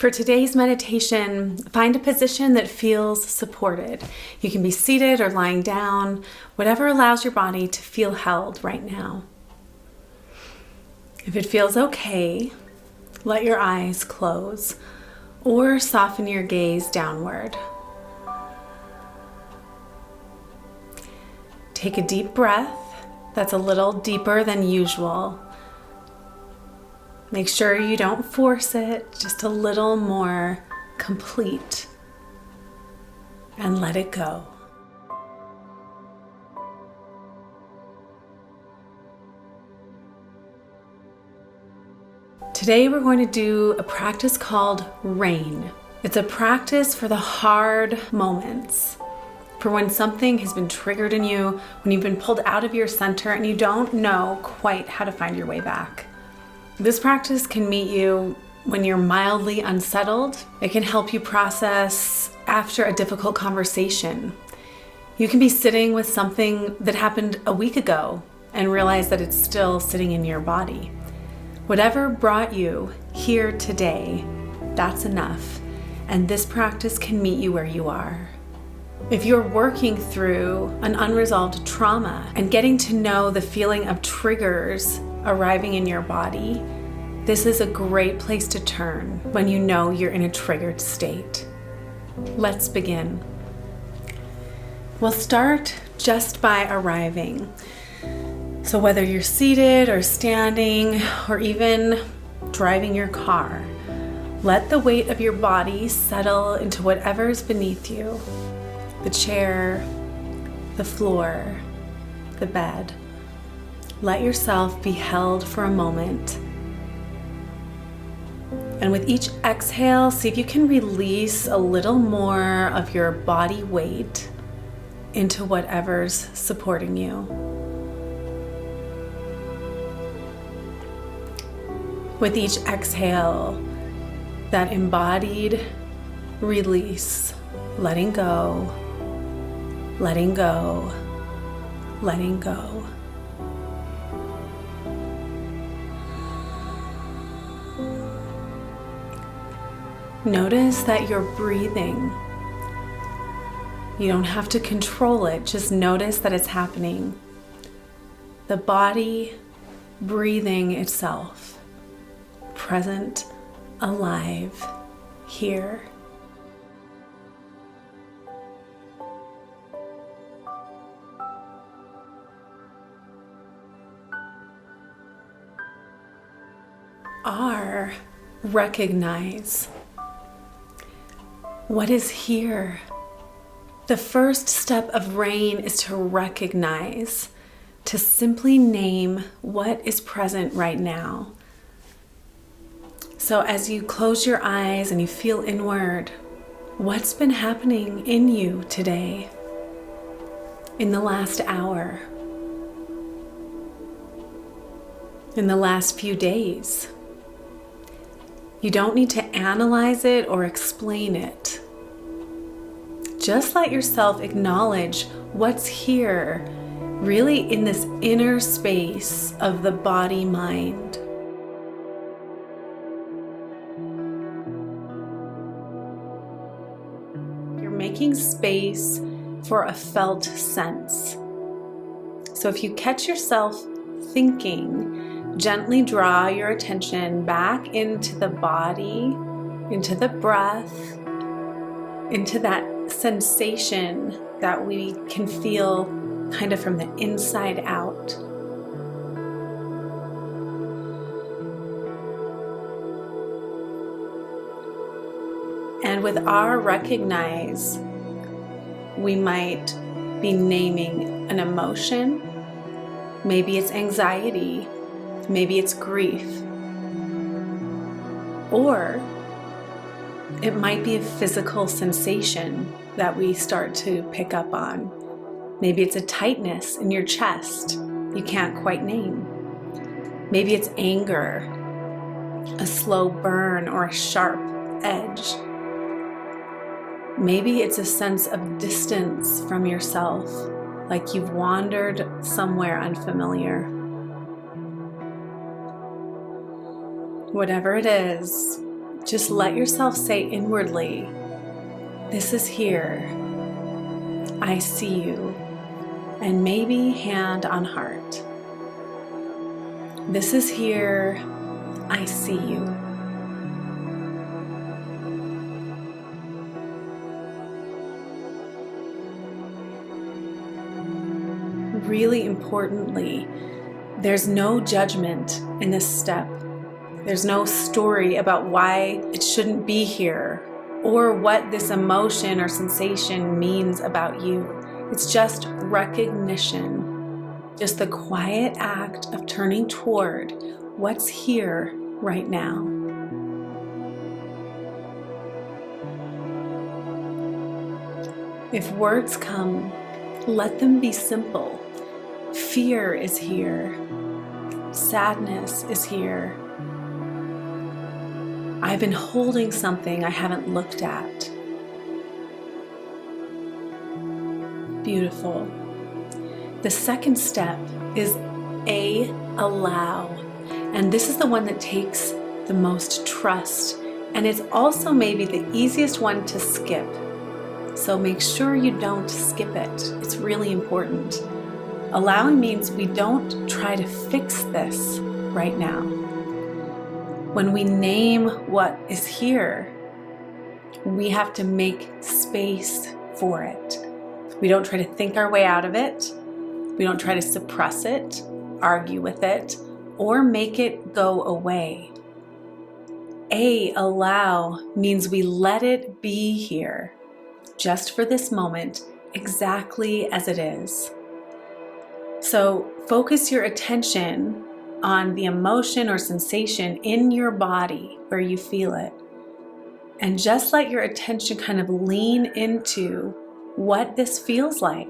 For today's meditation, find a position that feels supported. You can be seated or lying down, whatever allows your body to feel held right now. If it feels okay, let your eyes close or soften your gaze downward. Take a deep breath that's a little deeper than usual. Make sure you don't force it, just a little more complete. And let it go. Today we're going to do a practice called RAIN. It's a practice for the hard moments, for when something has been triggered in you, when you've been pulled out of your center and you don't know quite how to find your way back. This practice can meet you when you're mildly unsettled. It can help you process after a difficult conversation. You can be sitting with something that happened a week ago and realize that it's still sitting in your body. Whatever brought you here today, that's enough. And this practice can meet you where you are. If you're working through an unresolved trauma and getting to know the feeling of triggers arriving in your body, this is a great place to turn when you know you're in a triggered state. Let's begin. We'll start just by arriving. So whether you're seated or standing or even driving your car, let the weight of your body settle into whatever's beneath you. The chair, the floor, the bed. Let yourself be held for a moment. And with each exhale, see if you can release a little more of your body weight into whatever's supporting you. With each exhale, that embodied release, letting go, letting go, letting go. Notice that you're breathing. You don't have to control it, just notice that it's happening. The body breathing itself, present, alive, here. Recognize. What is here? The first step of RAIN is to recognize, to simply name what is present right now. So as you close your eyes and you feel inward, what's been happening in you today, in the last hour, in the last few days? You don't need to analyze it or explain it. Just let yourself acknowledge what's here, really in this inner space of the body-mind. You're making space for a felt sense. So if you catch yourself thinking, gently draw your attention back into the body, into the breath, into that sensation that we can feel kind of from the inside out. And with our recognize, we might be naming an emotion. Maybe it's anxiety. Maybe it's grief. Or it might be a physical sensation that we start to pick up on. Maybe it's a tightness in your chest you can't quite name. Maybe it's anger, a slow burn or a sharp edge. Maybe it's a sense of distance from yourself, like you've wandered somewhere unfamiliar. Whatever it is, Just let yourself say inwardly, this is here, I see you, and maybe hand on heart. This is here, I see you. Really importantly, there's no judgment in this step. There's no story about why it shouldn't be here or what this emotion or sensation means about you. It's just recognition, just the quiet act of turning toward what's here right now. If words come, let them be simple. Fear is here. Sadness is here. I've been holding something I haven't looked at. Beautiful. The second step is allow. And this is the one that takes the most trust. And it's also maybe the easiest one to skip. So make sure you don't skip it. It's really important. Allowing means we don't try to fix this right now. When we name what is here, we have to make space for it. We don't try to think our way out of it. We don't try to suppress it, argue with it, or make it go away. Allow means we let it be here, just for this moment, exactly as it is. So focus your attention on the emotion or sensation in your body where you feel it. And just let your attention kind of lean into what this feels like.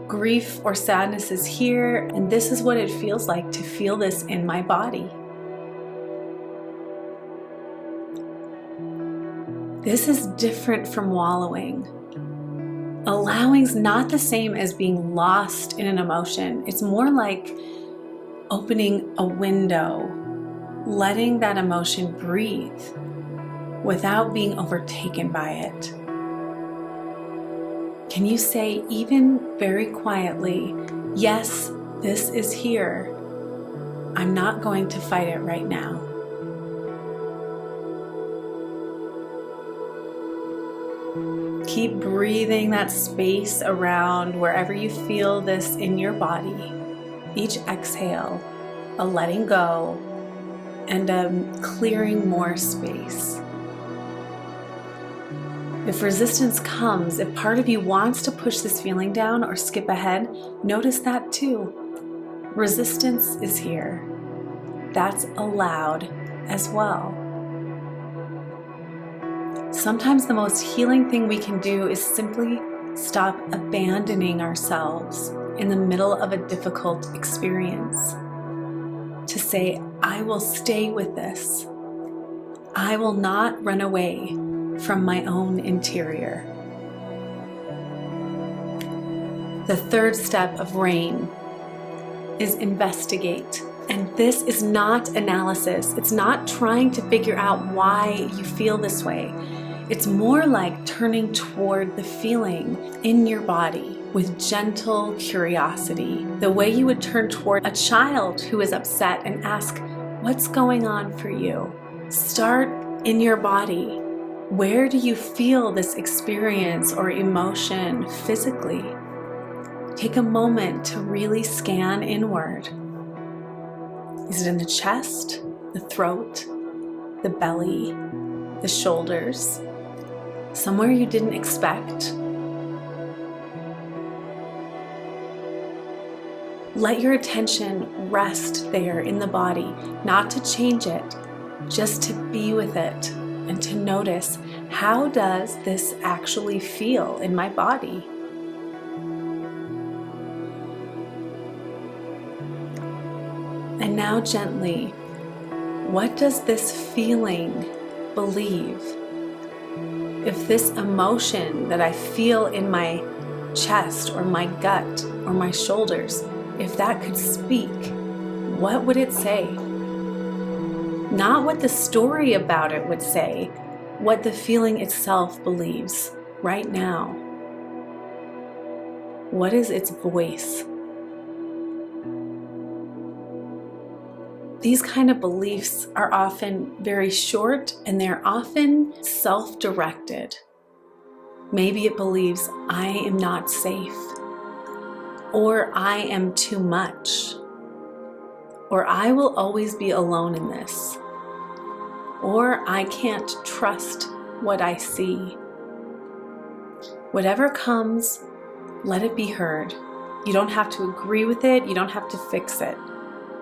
Grief or sadness is here, and this is what it feels like to feel this in my body. This is different from wallowing. Allowing's not the same as being lost in an emotion. It's more like opening a window, letting that emotion breathe without being overtaken by it. Can you say, even very quietly, yes, this is here. I'm not going to fight it right now. Keep breathing that space around wherever you feel this in your body. Each exhale, a letting go and a clearing more space. If resistance comes, if part of you wants to push this feeling down or skip ahead, notice that too. Resistance is here. That's allowed as well. Sometimes the most healing thing we can do is simply stop abandoning ourselves in the middle of a difficult experience. To say, I will stay with this. I will not run away from my own interior. The third step of RAIN is investigate. And this is not analysis. It's not trying to figure out why you feel this way. It's more like turning toward the feeling in your body with gentle curiosity, the way you would turn toward a child who is upset and ask, what's going on for you? Start in your body. Where do you feel this experience or emotion physically? Take a moment to really scan inward. Is it in the chest, the throat, the belly, the shoulders, somewhere you didn't expect? Let your attention rest there in the body, not to change it, just to be with it and to notice, how does this actually feel in my body? And now gently, what does this feeling believe? If this emotion that I feel in my chest or my gut or my shoulders, if that could speak, what would it say? Not what the story about it would say, what the feeling itself believes right now. What is its voice? These kind of beliefs are often very short and they're often self-directed. Maybe it believes, I am not safe, or I am too much, or I will always be alone in this, or I can't trust what I see. Whatever comes, let it be heard. You don't have to agree with it. You don't have to fix it.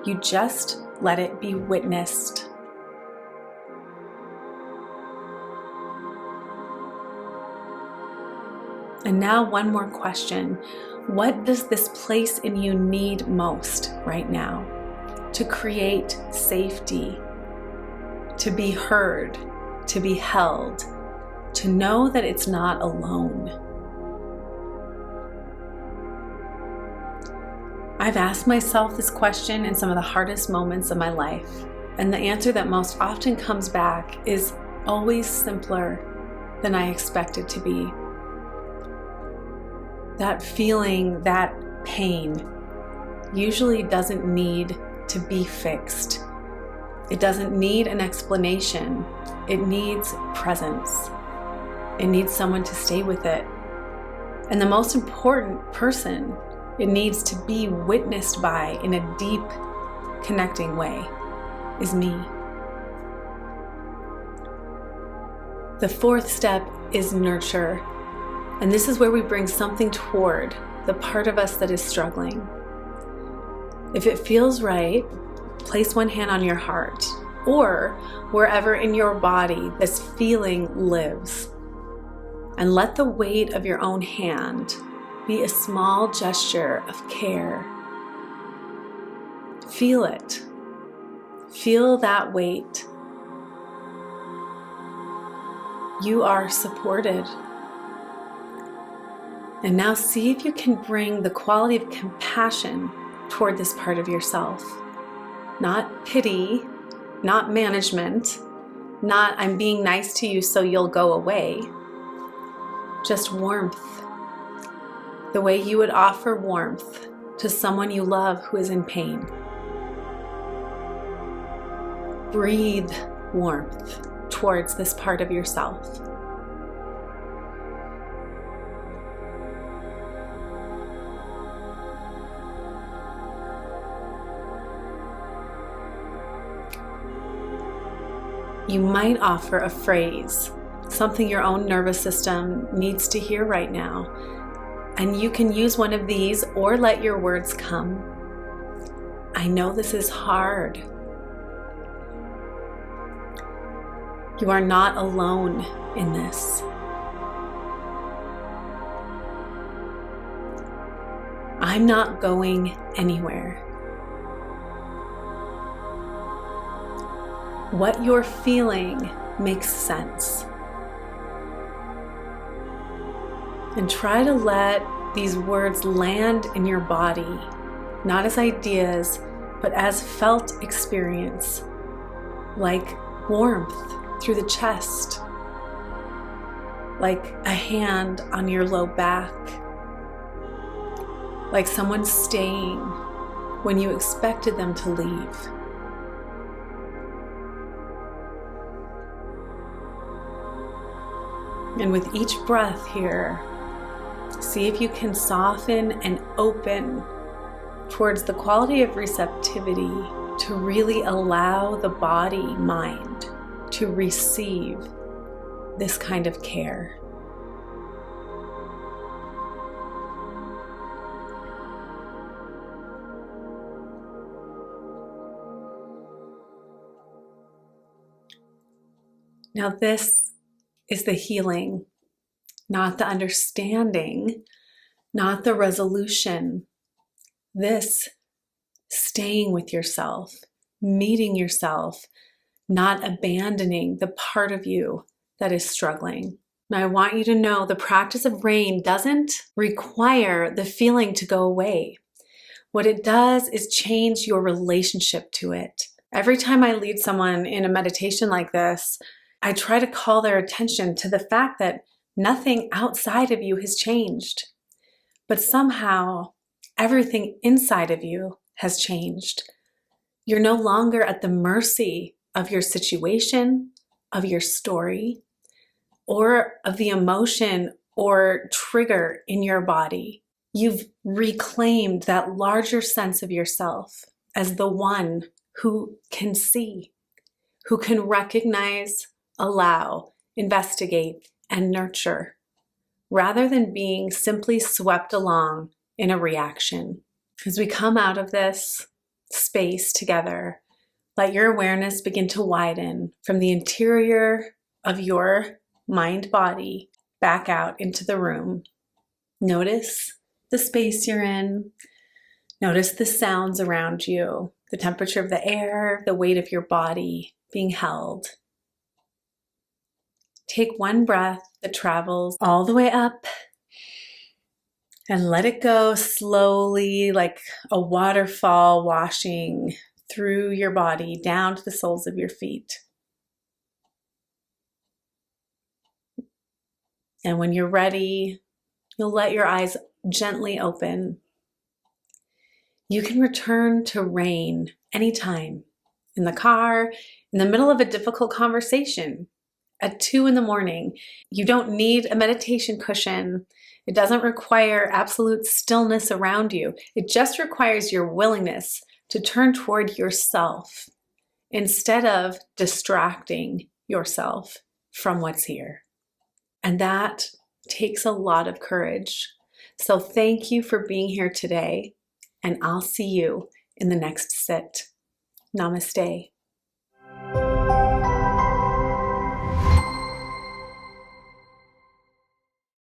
You just let it be witnessed. And now one more question. What does this place in you need most right now? To create safety, to be heard, to be held, to know that it's not alone. I've asked myself this question in some of the hardest moments of my life, and the answer that most often comes back is always simpler than I expect it to be. That feeling, that pain, usually doesn't need to be fixed. It doesn't need an explanation. It needs presence. It needs someone to stay with it. And the most important person it needs to be witnessed by in a deep, connecting way is me. The fourth step is nurture. And this is where we bring something toward the part of us that is struggling. If it feels right, place one hand on your heart or wherever in your body this feeling lives. And let the weight of your own hand be a small gesture of care. Feel it. Feel that weight. You are supported. And now see if you can bring the quality of compassion toward this part of yourself. Not pity, not management, not I'm being nice to you so you'll go away. Just warmth. The way you would offer warmth to someone you love who is in pain. Breathe warmth towards this part of yourself. You might offer a phrase, something your own nervous system needs to hear right now. And you can use one of these or let your words come. I know this is hard. You are not alone in this. I'm not going anywhere. What you're feeling makes sense. And try to let these words land in your body, not as ideas, but as felt experience, like warmth through the chest, like a hand on your low back, like someone staying when you expected them to leave. And with each breath here, see if you can soften and open towards the quality of receptivity to really allow the body, mind to receive this kind of care. Now this is the healing, not the understanding, not the resolution. This, staying with yourself, meeting yourself, not abandoning the part of you that is struggling. Now I want you to know the practice of RAIN doesn't require the feeling to go away. What it does is change your relationship to it. Every time I lead someone in a meditation like this, I try to call their attention to the fact that nothing outside of you has changed, but somehow everything inside of you has changed. You're no longer at the mercy of your situation, of your story, or of the emotion or trigger in your body. You've reclaimed that larger sense of yourself as the one who can see, who can recognize, allow, investigate, and nurture, rather than being simply swept along in a reaction. As we come out of this space together, let your awareness begin to widen from the interior of your mind-body back out into the room. Notice the space you're in. Notice the sounds around you, the temperature of the air, the weight of your body being held. Take one breath that travels all the way up and let it go slowly, like a waterfall washing through your body down to the soles of your feet. And when you're ready, you'll let your eyes gently open. You can return to rain anytime, in the car, in the middle of a difficult conversation, at 2 a.m. You don't need a meditation cushion. It doesn't require absolute stillness around you. It just requires your willingness to turn toward yourself instead of distracting yourself from what's here. And that takes a lot of courage. So thank you for being here today, and I'll see you in the next sit. Namaste.